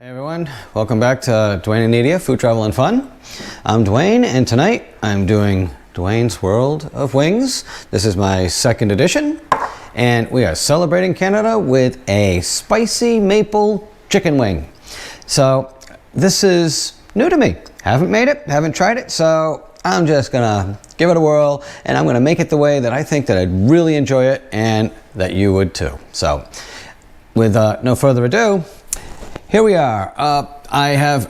Hey everyone, welcome back to Duane and Nadia, Food, Travel, and Fun. I'm Duane, and tonight I'm doing Duane's World of Wings. This is my second edition, and we are celebrating Canada with a spicy maple chicken wing. So this is new to me. Haven't made it, haven't tried it, so I'm just gonna give it a whirl, and I'm gonna make it the way that I think that I'd really enjoy it and that you would too. So with no further ado, here we are. I've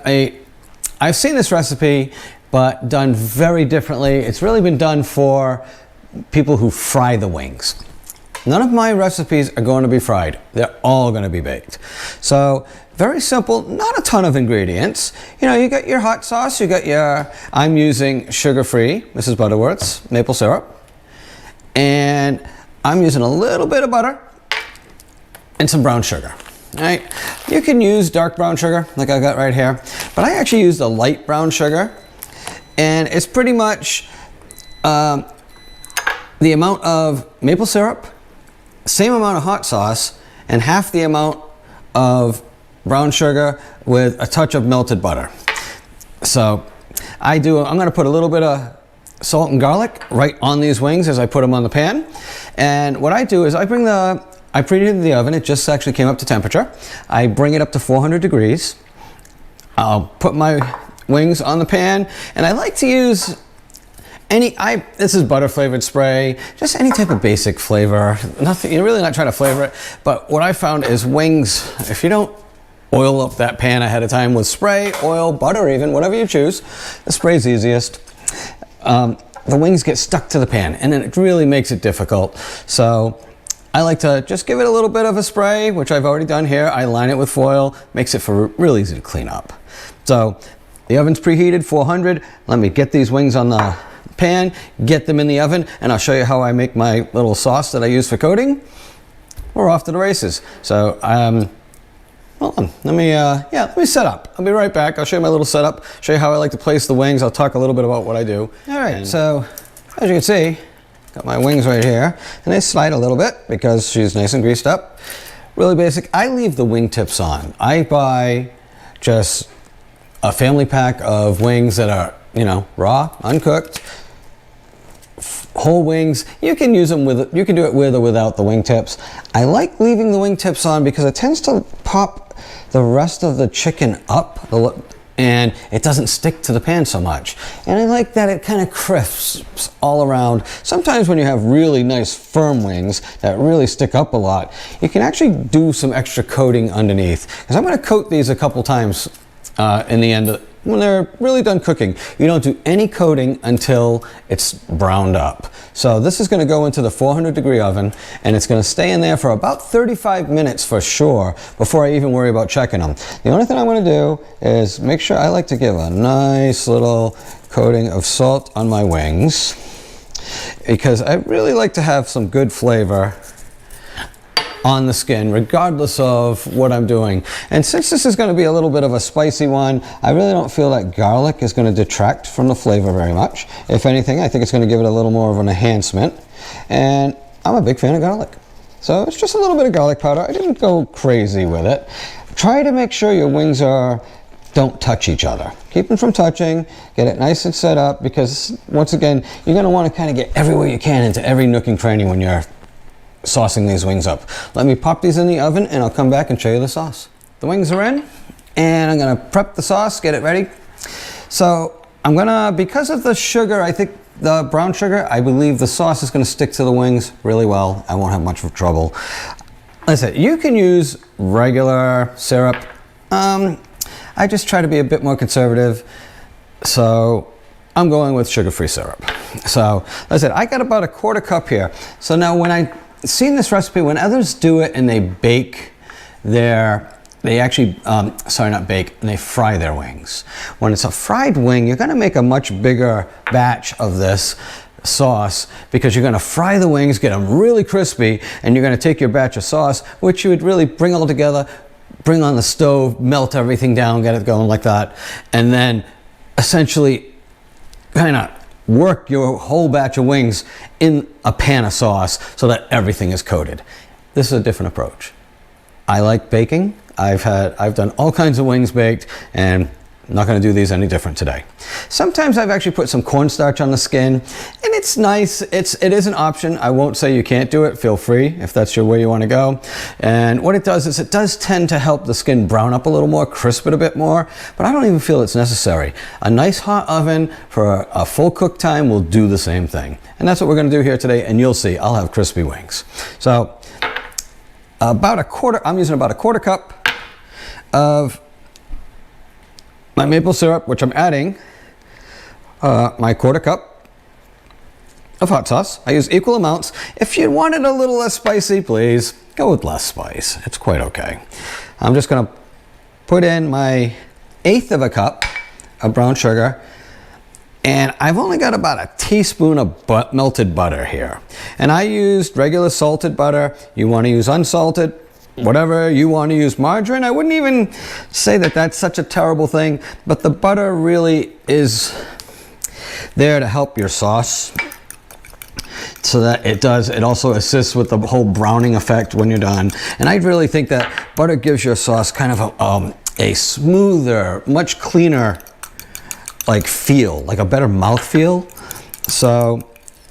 seen this recipe, but done very differently. It's really been done for people who fry the wings. None of my recipes are going to be fried. They're all going to be baked. So very simple, not a ton of ingredients. You know, you got your hot sauce, you got your, I'm using sugar-free, Mrs. Butterworth's maple syrup. And I'm using a little bit of butter and some brown sugar. Right? You can use dark brown sugar like I got right here, but I actually used a light brown sugar, and it's pretty much the amount of maple syrup, same amount of hot sauce, and half the amount of brown sugar with a touch of melted butter. So I'm going to put a little bit of salt and garlic right on these wings as I put them on the pan. And what I do is I preheated the oven. It just actually came up to temperature. I bring it up to 400 degrees. I'll put my wings on the pan, and I like to use this is butter flavored spray, just any type of basic flavor. Nothing, you're really not trying to flavor it, but what I found is wings, if you don't oil up that pan ahead of time with spray, oil, butter even, whatever you choose, the spray's easiest. The wings get stuck to the pan, and then it really makes it difficult. So I like to just give it a little bit of a spray, which I've already done here. I line it with foil, makes it real easy to clean up. So the oven's preheated, 400. Let me get these wings on the pan, get them in the oven, and I'll show you how I make my little sauce that I use for coating. We're off to the races. So hold on, let me set up. I'll be right back. I'll show you my little setup, show you how I like to place the wings. I'll talk a little bit about what I do. All right, so as you can see, got my wings right here, and they slide a little bit because she's nice and greased up. Really basic. I leave the wing tips on. I buy just a family pack of wings that are, you know, raw, uncooked, whole wings. You can use them with, you can do it with or without the wing tips. I like leaving the wing tips on because it tends to pop the rest of the chicken up, and it doesn't stick to the pan so much. And I like that it kind of crisps all around. Sometimes when you have really nice firm wings that really stick up a lot, you can actually do some extra coating underneath. Because I'm going to coat these a couple times in the end when they're really done cooking. You don't do any coating until it's browned up. So this is going to go into the 400 degree oven, and it's going to stay in there for about 35 minutes for sure before I even worry about checking them. The only thing I'm going to do is make sure, I like to give a nice little coating of salt on my wings because I really like to have some good flavor on the skin regardless of what I'm doing. And since this is going to be a little bit of a spicy one, I really don't feel that garlic is going to detract from the flavor very much. If anything, I think it's going to give it a little more of an enhancement, and I'm a big fan of garlic, so it's just a little bit of garlic powder. I didn't go crazy with it. Try to make sure your wings don't touch each other. Keep them from touching, get it nice and set up, because once again, you're going to want to kind of get everywhere you can into every nook and cranny when you're saucing these wings up. Let me pop these in the oven, and I'll come back and show you the sauce. The wings are in, and I'm gonna prep the sauce, get it ready. So I'm gonna, because of the sugar, I think the brown sugar, I believe the sauce is gonna stick to the wings really well. I won't have much of trouble. Like I said, you can use regular syrup. I just try to be a bit more conservative, so I'm going with sugar-free syrup. So like I said, I got about a quarter cup here. So now when I seen this recipe, when others do it and they bake they actually, sorry, not bake, and they fry their wings. When it's a fried wing, you're gonna make a much bigger batch of this sauce because you're gonna fry the wings, get them really crispy, and you're gonna take your batch of sauce, which you would really bring all together, bring on the stove, melt everything down, get it going like that, and then essentially kind of work your whole batch of wings in a pan of sauce so that everything is coated. This is a different approach. I like baking I've done all kinds of wings baked, and I'm not going to do these any different today. Sometimes I've actually put some cornstarch on the skin, and it's nice. It is an option. I won't say you can't do it. Feel free if that's your way you want to go. And what it does is it does tend to help the skin brown up a little more, crisp it a bit more, but I don't even feel it's necessary. A nice hot oven for a full cook time will do the same thing. And that's what we're going to do here today, and you'll see I'll have crispy wings. So I'm using about a quarter cup of my maple syrup, which I'm adding my quarter cup of hot sauce. I use equal amounts. If you want it a little less spicy, please go with less spice. It's quite okay. I'm just gonna put in my 1/8 of a cup of brown sugar, and I've only got about a teaspoon of melted butter here. And I used regular salted butter. You want to use unsalted, whatever you want to use. Margarine, I wouldn't even say that that's such a terrible thing, but the butter really is there to help your sauce, so that it also assists with the whole browning effect when you're done. And I really think that butter gives your sauce kind of a smoother, much cleaner like feel, like a better mouth feel. So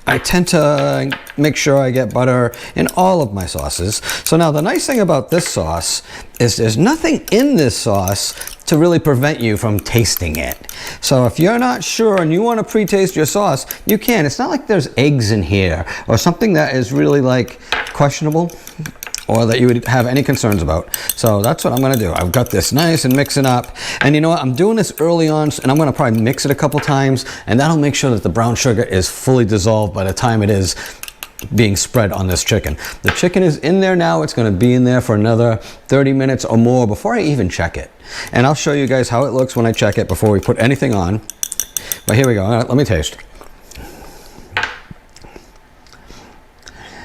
I tend to make sure I get butter in all of my sauces. So now the nice thing about this sauce is there's nothing in this sauce to really prevent you from tasting it. So if you're not sure and you want to pre-taste your sauce, you can. It's not like there's eggs in here or something that is really like questionable or that you would have any concerns about. So that's what I'm gonna do. I've got this nice and mixing up. And you know what, I'm doing this early on, and I'm gonna probably mix it a couple times, and that'll make sure that the brown sugar is fully dissolved by the time it is being spread on this chicken. The chicken is in there now. It's gonna be in there for another 30 minutes or more before I even check it. And I'll show you guys how it looks when I check it before we put anything on. But here we go. All right, let me taste.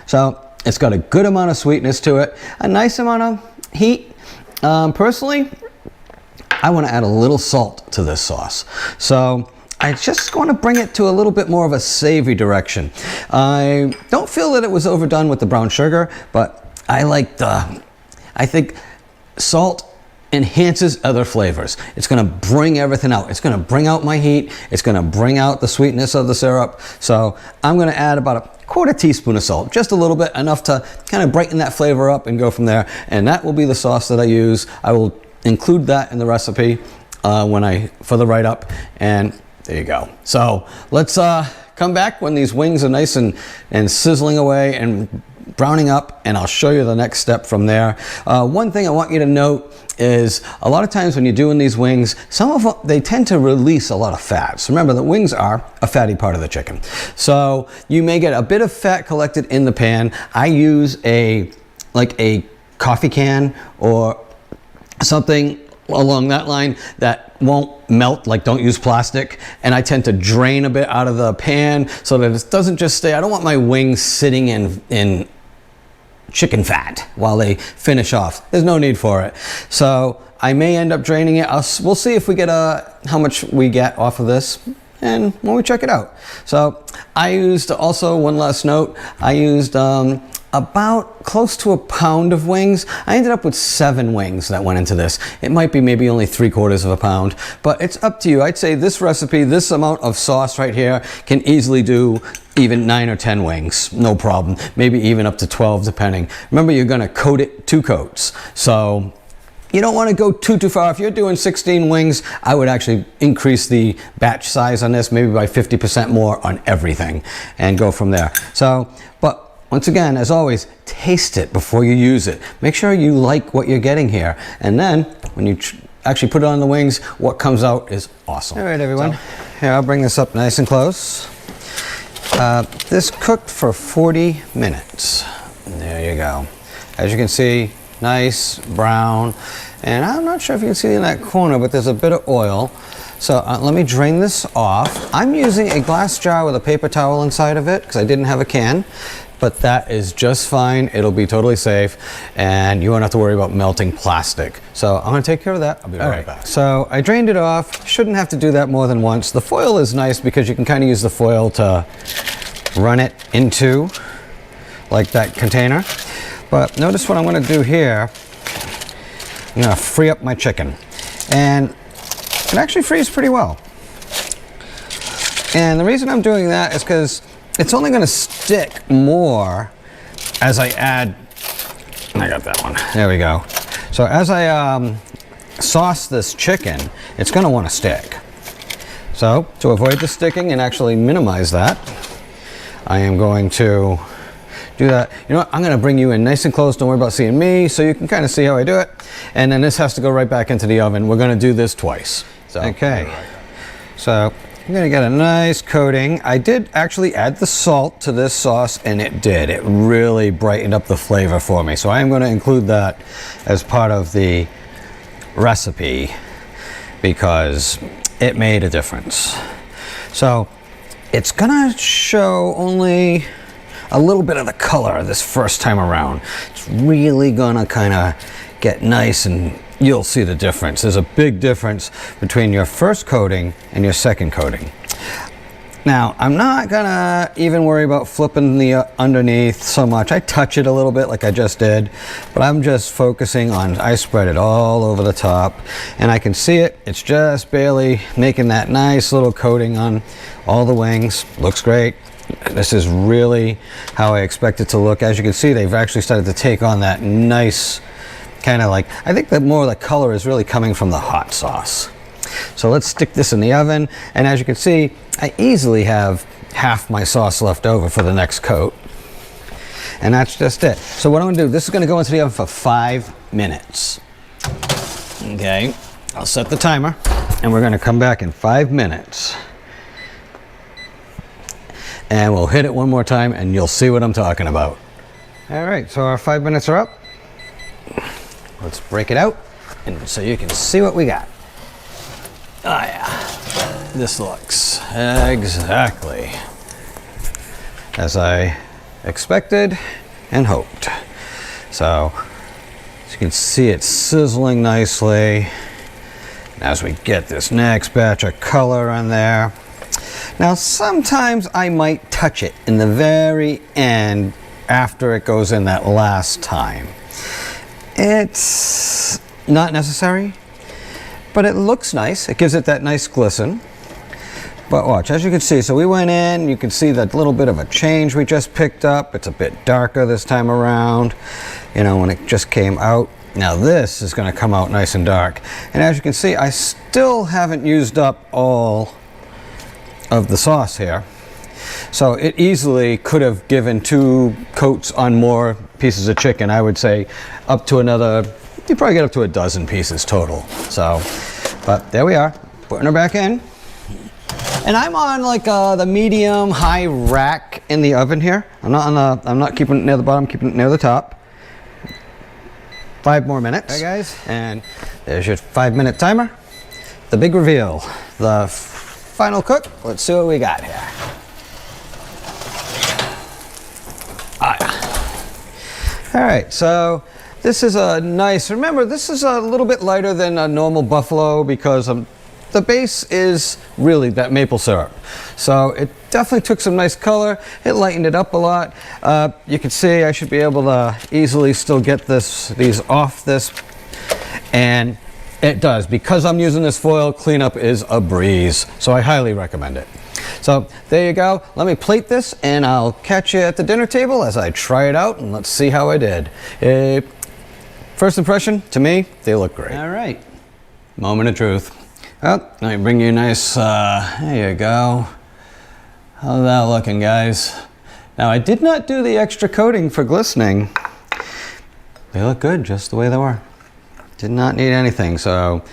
So it's got a good amount of sweetness to it, a nice amount of heat. Personally, I want to add a little salt to this sauce. So I just want to bring it to a little bit more of a savory direction. I don't feel that it was overdone with the brown sugar, but I think salt enhances other flavors. It's going to bring everything out. It's going to bring out my heat. It's going to bring out the sweetness of the syrup. So I'm going to add about a quarter teaspoon of salt, just a little bit, enough to kind of brighten that flavor up and go from there. And that will be the sauce that I use. I will include that in the recipe for the write-up. And there you go. So let's come back when these wings are nice and sizzling away and browning up, and I'll show you the next step from there. One thing I want you to note is a lot of times when you're doing these wings, some of them, they tend to release a lot of fats. Remember, the wings are a fatty part of the chicken. So you may get a bit of fat collected in the pan. I use a coffee can or something along that line that won't melt, like don't use plastic, and I tend to drain a bit out of the pan so that it doesn't just stay. I don't want my wings sitting in chicken fat while they finish off. There's no need for it. So I may end up draining it. We'll see if we get how much we get off of this, and when we check it out. So I used, also one last note, I used about close to a pound of wings. I ended up with 7 wings that went into this. It might be maybe only 3/4 of a pound, but it's up to you. I'd say this recipe, this amount of sauce right here, can easily do even 9 or 10 wings, no problem. Maybe even up to 12, depending. Remember, you're gonna coat it 2 coats. So you don't want to go too far. If you're doing 16 wings, I would actually increase the batch size on this, maybe by 50% more on everything, and go from there. So, but once again, as always, taste it before you use it. Make sure you like what you're getting here. And then when you actually put it on the wings, what comes out is awesome. All right, everyone. So, here, I'll bring this up nice and close. This cooked for 40 minutes. There you go. As you can see, nice brown. And I'm not sure if you can see in that corner, but there's a bit of oil. So let me drain this off. I'm using a glass jar with a paper towel inside of it because I didn't have a can. But that is just fine. It'll be totally safe, and you won't have to worry about melting plastic. So I'm gonna take care of that. I'll be right back. So I drained it off. Shouldn't have to do that more than once. The foil is nice because you can kind of use the foil to run it into like that container. But notice what I'm gonna do here I'm gonna free up my chicken. And it actually frees pretty well. And the reason I'm doing that is because it's only gonna stick more as I add, I got that one, there we go. So as I sauce this chicken, it's gonna wanna stick. So to avoid the sticking and actually minimize that, I am going to do that. You know what, I'm gonna bring you in nice and close, don't worry about seeing me, so you can kind of see how I do it. And then this has to go right back into the oven. We're gonna do this twice. So, okay, so I'm gonna get a nice coating. I did actually add the salt to this sauce, and it did. It really brightened up the flavor for me. So I am gonna include that as part of the recipe because it made a difference. So it's gonna show only a little bit of the color this first time around. It's really gonna kind of get nice, and you'll see the difference. There's a big difference between your first coating and your second coating. Now, I'm not gonna even worry about flipping the underneath so much. I touch it a little bit like I just did, but I'm just focusing on, I spread it all over the top, and I can see it. It's just barely making that nice little coating on all the wings. Looks great. This is really how I expect it to look. As you can see, they've actually started to take on that nice kind of like, I think that more of the color is really coming from the hot sauce. So let's stick this in the oven, and as you can see, I easily have half my sauce left over for the next coat. And that's just it. So what I'm gonna do, this is gonna go into the oven for 5 minutes. Okay, I'll set the timer, and we're gonna come back in 5 minutes. And we'll hit it one more time, and you'll see what I'm talking about. All right, so our 5 minutes are up. Let's break it out, and so you can see what we got. Oh yeah, this looks exactly as I expected and hoped. So, as you can see, it's sizzling nicely. And as we get this next batch of color in there. Now, sometimes I might touch it in the very end after it goes in that last time. It's not necessary, but it looks nice. It gives it that nice glisten. But watch, as you can see, so we went in, you can see that little bit of a change we just picked up. It's a bit darker this time around, you know, when it just came out. Now this is gonna come out nice and dark. And as you can see, I still haven't used up all of the sauce here. So it easily could have given 2 coats on more pieces of chicken. I would say up to another, you probably get up to a dozen pieces total. So, but there we are, putting her back in. And I'm on like the medium high rack in the oven here. I'm not keeping it near the bottom, I'm keeping it near the top. 5 more minutes. Hey guys, and there's your 5-minute timer. The big reveal, the final cook. Let's see what we got here. All right, so this is a nice, remember this is a little bit lighter than a normal buffalo because the base is really that maple syrup. So it definitely took some nice color. It lightened it up a lot. You can see I should be able to easily still get these off this, and it does. Because I'm using this foil, cleanup is a breeze. So I highly recommend it. So there you go. Let me plate this, and I'll catch you at the dinner table as I try it out, and let's see how I did. First impression, to me, they look great. All right, moment of truth. Oh, let me bring you a nice, there you go. How's that looking, guys? Now, I did not do the extra coating for glistening. They look good just the way they were. Did not need anything, so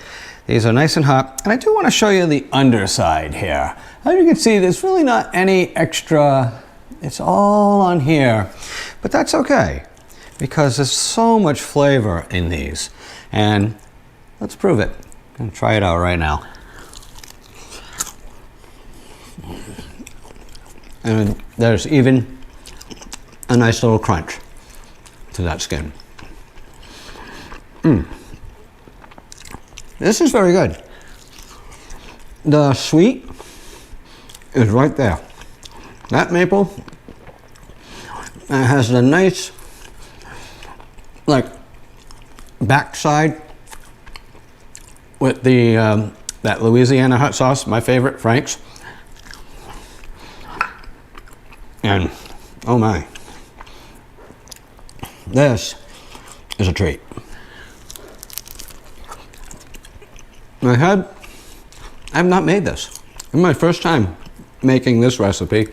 these are nice and hot. And I do want to show you the underside here. As you can see, there's really not any extra, it's all on here, but that's okay because there's so much flavor in these. And let's prove it. I'm gonna try it out right now. And there's even a nice little crunch to that skin. This is very good. The sweet is right there. That maple, it has the nice, like, backside with the that Louisiana hot sauce, my favorite, Frank's. And oh my, this is a treat. I have not made this. It's my first time making this recipe.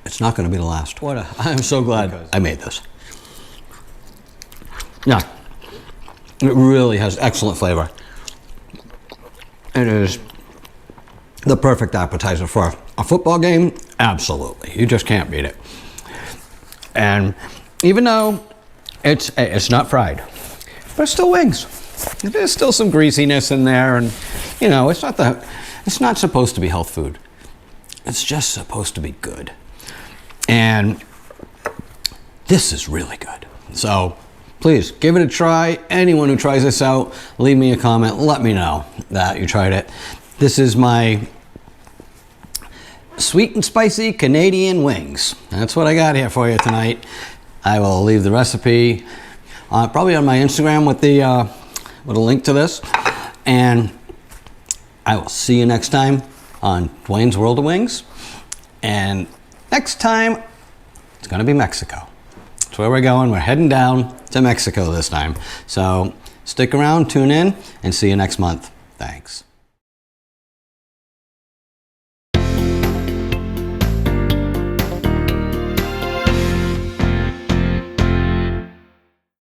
It's not going to be the last. I'm so glad I made this. Yeah, it really has excellent flavor. It is the perfect appetizer for a football game. Absolutely, you just can't beat it. And even though it's not fried, but it's still wings. There's still some greasiness in there, and you know, it's not supposed to be health food. It's just supposed to be good. And this is really good. So please give it a try. Anyone who tries this out, leave me a comment. Let me know that you tried it. This is my sweet and spicy Canadian wings. That's what I got here for you tonight. I will leave the recipe probably on my Instagram with a link to this. And I will see you next time on Duane's World of Wings. And next time, it's gonna be Mexico. That's where we're going. We're heading down to Mexico this time. So stick around, tune in, and see you next month. Thanks.